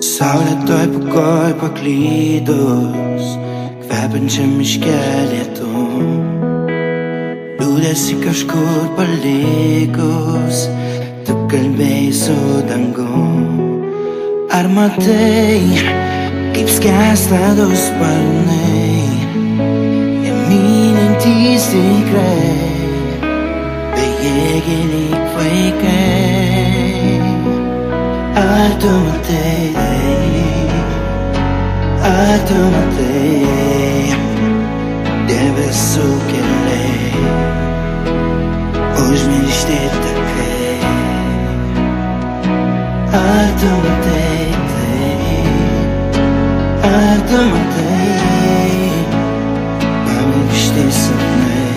Saulė toj pagoj paklydus, kvepiančiam miške lietum, liūdėsi kažkur palikus, tu kalbėjai su dangum. Ar matai, kaip skęsta du sparnai, jie mylintys tikrai, bejėgiai lyg vaikai? Ar tu matai, debesų keliai, užmiršti takai? Ar tu matai, pamiršti sapnai,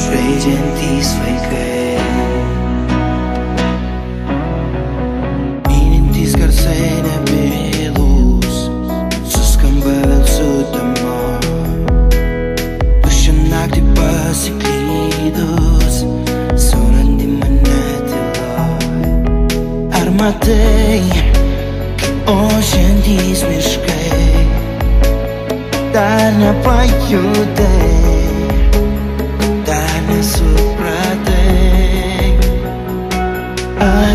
žaidžiantys vaikai? Mylintys garsai nebylūs, suskamba vėl sutamo, tuščią naktį pasiklydus, surandi mane tyloj. Ar matai, ošiantys miškai, dar nepajutai, dar nesupratai? Ar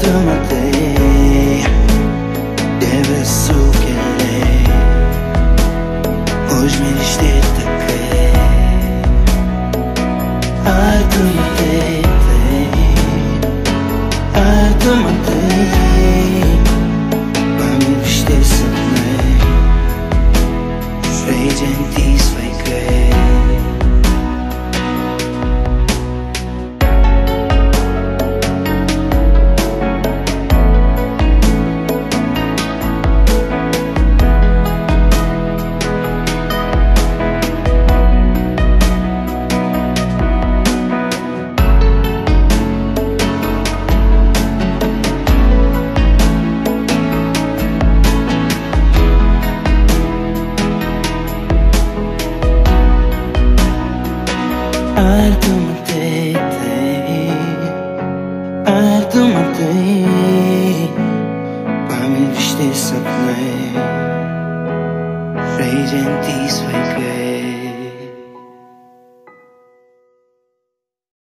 tu matai, debesų keliai, užmiršti takai? Ar tu matai,